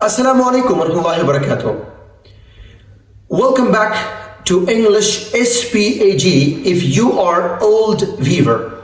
Assalamu alaikum wa rahmatullahi wa barakatuh. Welcome back to English SPAG if you are old viewer.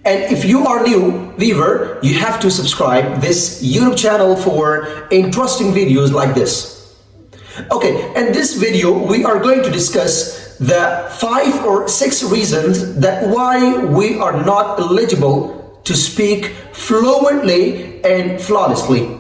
And if you are new viewer, you have to subscribe this YouTube channel for interesting videos like this. Okay, in this video we are going to discuss the 5 or 6 reasons that why we are not eligible to speak fluently and flawlessly.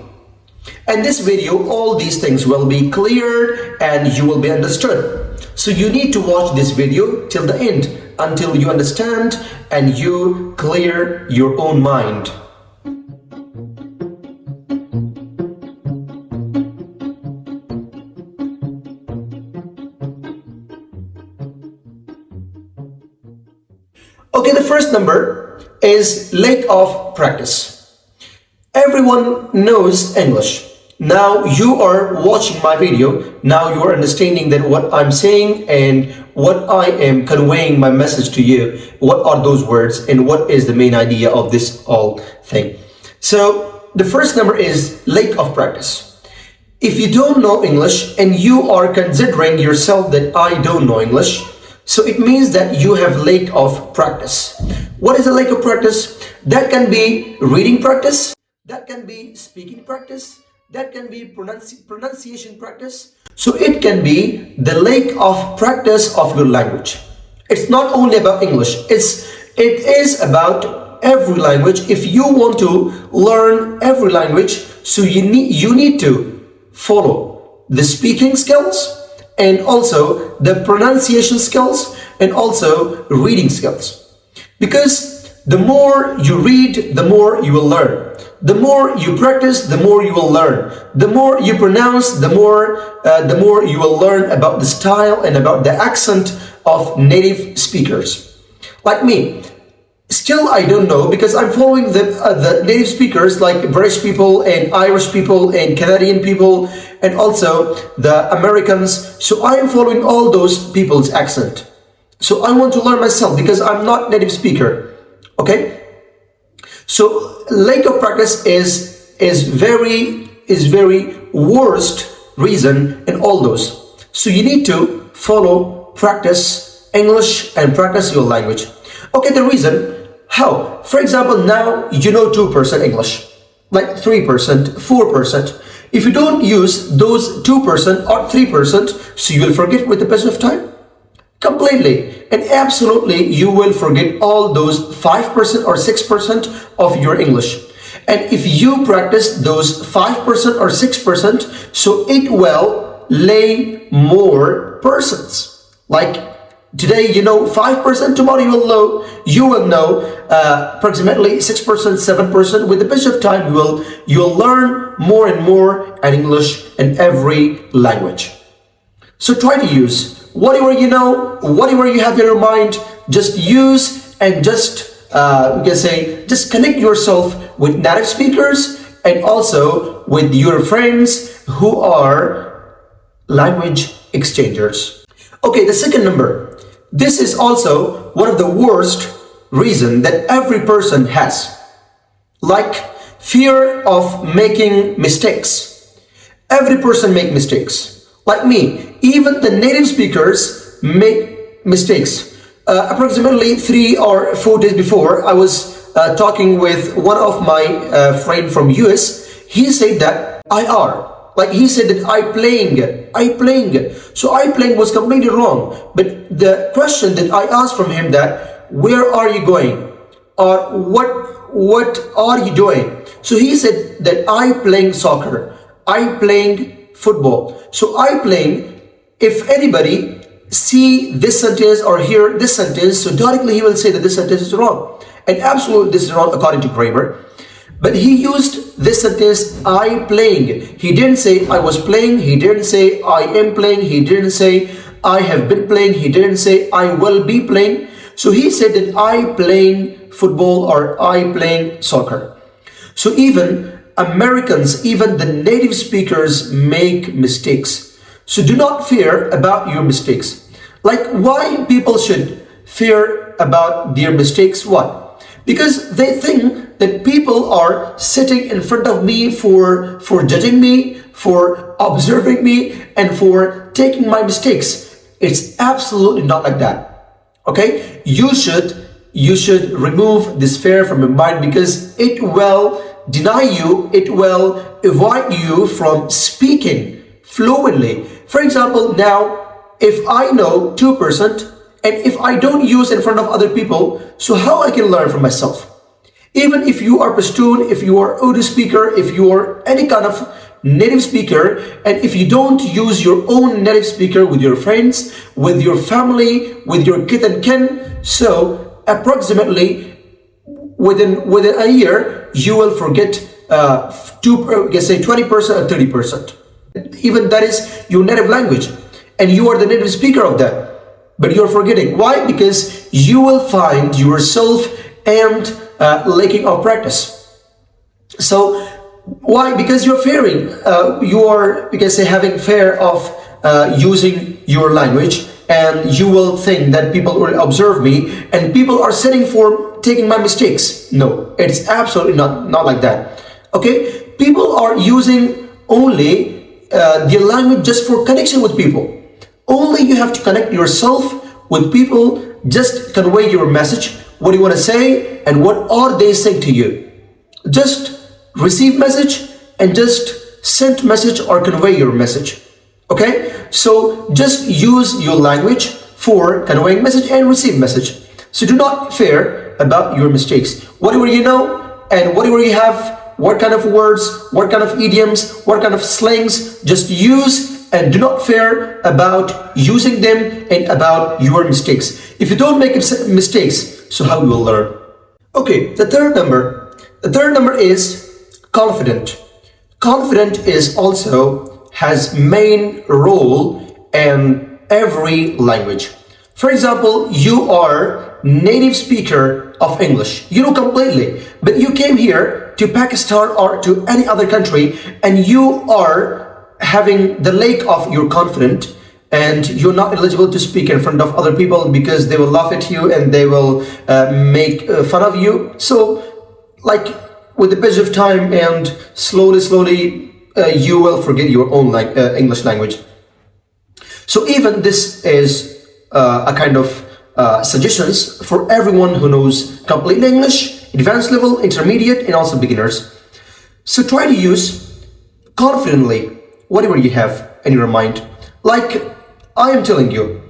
In this video, all these things will be cleared and you will be understood. So you need to watch this video till the end until you understand and you clear your own mind. Okay, the first number is lack of practice. Everyone knows English. Now you are watching my video. Now you are understanding that what I'm saying and what I am conveying my message to you. What are those words and what is the main idea of this whole thing? So the first number is lack of practice. If you don't know English and you are considering yourself that I don't know English, so it means that you have lack of practice. What is a lack of practice? That can be reading practice. That can be speaking practice, that can be pronunciation practice. So it can be the lack of practice of your language. It's not only about English, it is about every language. If you want to learn every language, so you need to follow the speaking skills and also the pronunciation skills and also reading skills. Because the more you read, the more you will learn. The more you practice, the more you will learn. The more you pronounce, the more you will learn about the style and about the accent of native speakers. Like me, still I don't know because I'm following the native speakers like British people and Irish people and Canadian people and also the Americans. So I am following all those people's accent. So I want to learn myself because I'm not native speaker. Okay? So lack of practice is very worst reason in all those. So you need to follow, practice English and practice your language. Okay, the reason how? For example, now you know 2% English, like 3%, 4%. If you don't use those 2% or 3%, so you will forget with the passage of time. Completely and absolutely you will forget all those 5% or 6% of your English. And if you practice those 5% or 6%, so it will lay more persons. Like today you know 5%, tomorrow you will know approximately 6%, 7%. With the passage of time you'll learn more and more in English in every language. So try to use whatever you know, whatever you have in your mind, just use and just we can say just connect yourself with native speakers and also with your friends who are language exchangers. Okay, the second number. This is also one of the worst reasons that every person has, like fear of making mistakes. Every person makes mistakes. Like me, even the native speakers make mistakes. Approximately 3 or 4 days before, I was talking with one of my friend from US. He said that IR, like he said that I playing. So I playing was completely wrong. But the question that I asked from him that where are you going or what are you doing? So he said that I playing soccer, I playing football. So I playing. If anybody see this sentence or hear this sentence, so directly he will say that this sentence is wrong. And absolutely this is wrong according to grammar. But he used this sentence, I playing. He didn't say I was playing. He didn't say I am playing. He didn't say I have been playing. He didn't say I will be playing. So he said that I playing football or I playing soccer. So even Americans, even the native speakers make mistakes. So do not fear about your mistakes. Like why people should fear about their mistakes? What? Because they think that people are sitting in front of me for judging me, for observing me, and for taking my mistakes. It's absolutely not like that. Okay? You should remove this fear from your mind, because it will deny you, it will avoid you from speaking fluently. For example, now, if I know 2%, and if I don't use in front of other people, so how I can learn from myself? Even if you are Pashtun, if you are Urdu speaker, if you are any kind of native speaker, and if you don't use your own native speaker with your friends, with your family, with your kith and kin, so approximately within a year, you will forget say 20% or 30%. Even that is your native language, and you are the native speaker of that, but you're forgetting. Why? Because you will find yourself and lacking of practice. So why? Because you're fearing, you are, you can say, having fear of using your language, and you will think that people will observe me and people are sitting for taking my mistakes. No, it's absolutely not like that. Okay, people are using only their language just for connection with people. Only you have to connect yourself with people, just convey your message, what do you want to say, and what are they saying to you. Just receive message and just send message or convey your message. Okay, so just use your language for conveying message and receive message. So do not fear about your mistakes. Whatever you know and whatever you have, what kind of words, what kind of idioms, what kind of slangs, just use, and do not fear about using them and about your mistakes. If you don't make mistakes, so how you will learn? Okay, the third number is confident. Confident is also has main role in every language. For example, you are native speaker of English, you know completely, but you came here to Pakistan or to any other country, and you are having the lack of your confidence, and you're not eligible to speak in front of other people because they will laugh at you and they will make fun of you. So like with the passage of time and slowly you will forget your own English language. So even this is a kind of suggestions for everyone who knows complete English, advanced level, intermediate, and also beginners. So try to use confidently whatever you have in your mind. Like I am telling you,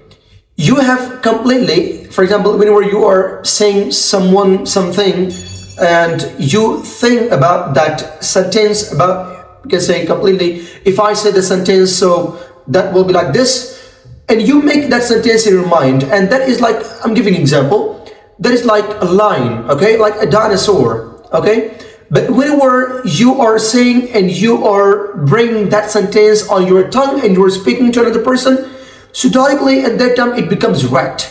you have completely, for example, whenever you are saying someone something and you think about that sentence, about, you can say completely, if I say the sentence, so that will be like this, and you make that sentence in your mind, and that is like, I'm giving an example, that is like a line, okay, like a dinosaur, okay. But whenever you are saying and you are bringing that sentence on your tongue and you are speaking to another person, so directly at that time it becomes red,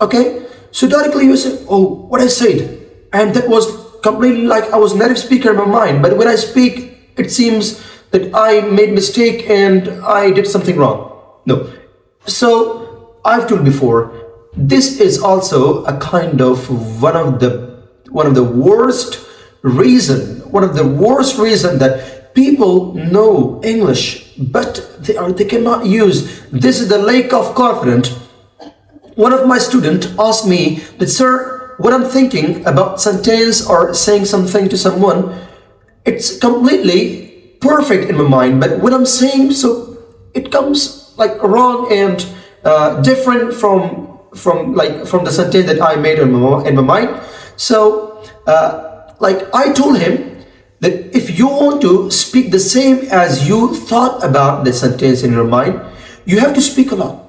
okay. So directly you say, oh, what I said, and that was completely like I was native speaker in my mind, but when I speak, it seems that I made mistake and I did something wrong. No. So I've told before, this is also a kind of one of the worst reason that people know English but they cannot use. This is the lack of confidence. One of my students asked me that, sir, when I'm thinking about sentence or saying something to someone, it's completely perfect in my mind, but when I'm saying, so it comes like wrong and different from the sentence that I made in my mind. So like I told him that if you want to speak the same as you thought about the sentence in your mind, you have to speak a lot.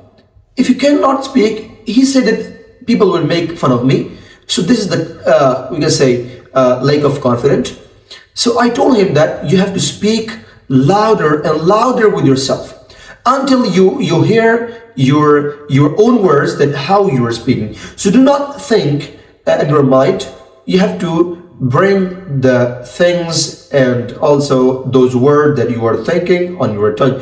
If you cannot speak, he said that people will make fun of me. So this is the we can say lack of confidence. So I told him that you have to speak louder and louder with yourself until you hear your own words, that how you are speaking. So do not think in your mind. You have to bring the things and also those words that you are thinking on your tongue.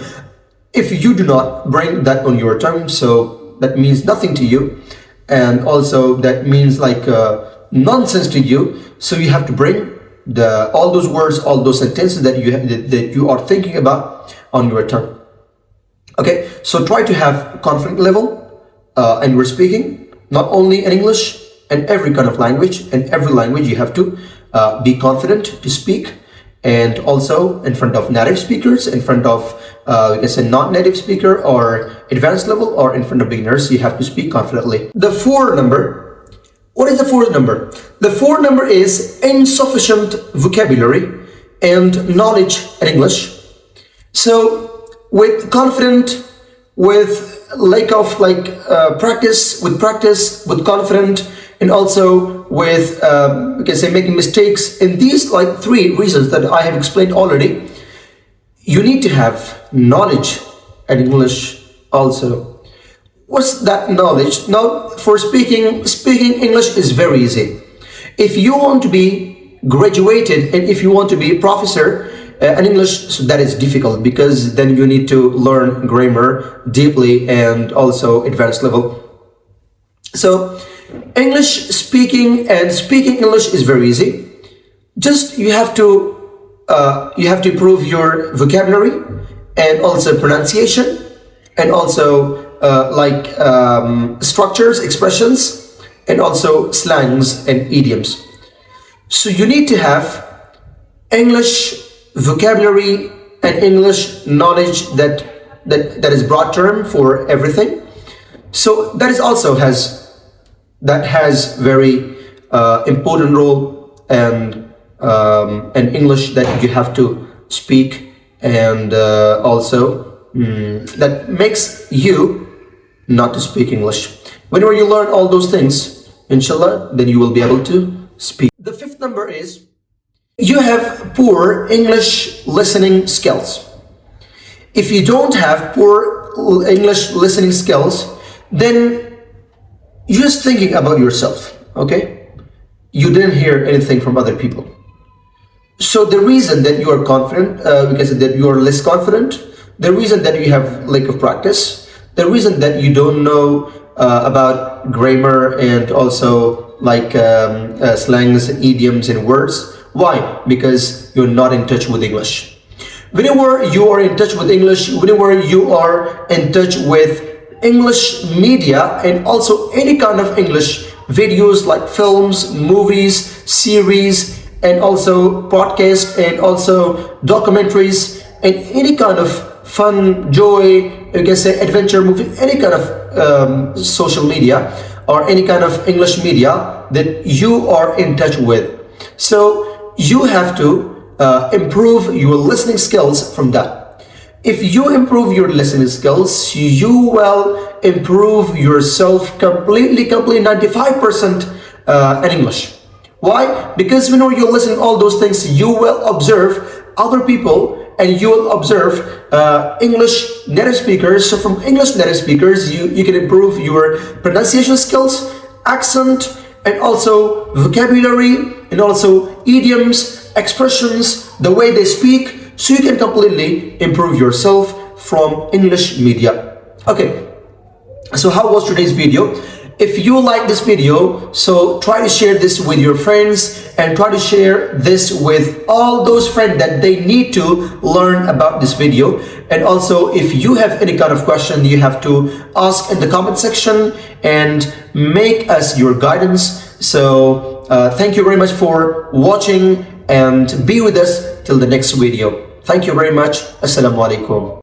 If you do not bring that on your tongue, so that means nothing to you, and also that means like nonsense to you. So you have to bring all those words, all those sentences that you are thinking about, on your tongue. Okay, so try to have confident level and you're speaking not only in English and every kind of language. And every language you have to be confident to speak, and also in front of native speakers, in front of we can say non-native speaker or advanced level, or in front of beginners, you have to speak confidently. The fourth number, what is the fourth number? The fourth number is insufficient vocabulary and knowledge in English. So with confident, with lack of practice, with confident, and also with we can say making mistakes. In these three reasons that I have explained already, you need to have knowledge in English also. What's that knowledge? Now, for speaking English is very easy. If you want to be graduated and if you want to be a professor in English, so that is difficult, because then you need to learn grammar deeply and also advanced level. So English speaking English is very easy. Just you have to improve your vocabulary and also pronunciation, and also structures, expressions, and also slangs and idioms. So you need to have English vocabulary and English knowledge that is broad term for everything. So that is also has very important role and English that you have to speak, and also that makes you not to speak English. Whenever you learn all those things, inshallah, then you will be able to speak. The fifth number is you have poor English listening skills. If you don't have poor English listening skills, then you're just thinking about yourself, okay? You didn't hear anything from other people. So the reason that you are confident, because that you are less confident, the reason that you have lack of practice, the reason that you don't know about grammar and also slangs, idioms, and words. Why? Because you're not in touch with English. Whenever you are in touch with English, whenever you are in touch with English media and also any kind of English videos like films, movies, series, and also podcasts, and also documentaries, and any kind of fun, joy, you can say adventure movie, any kind of social media or any kind of English media that you are in touch with. So you have to improve your listening skills from that. If you improve your listening skills, you will improve yourself completely 95% in English. Why? Because when you're listening all those things, you will observe other people and you will observe English native speakers. So from English native speakers, you can improve your pronunciation skills, accent, and also vocabulary, and also idioms, expressions, the way they speak. So you can completely improve yourself from English media. Okay, so how was today's video? If you like this video, so try to share this with your friends and try to share this with all those friends that they need to learn about this video. And also, if you have any kind of question, you have to ask in the comment section and make us your guidance. So thank you very much for watching and be with us till the next video. Thank you very much. Assalamu alaikum.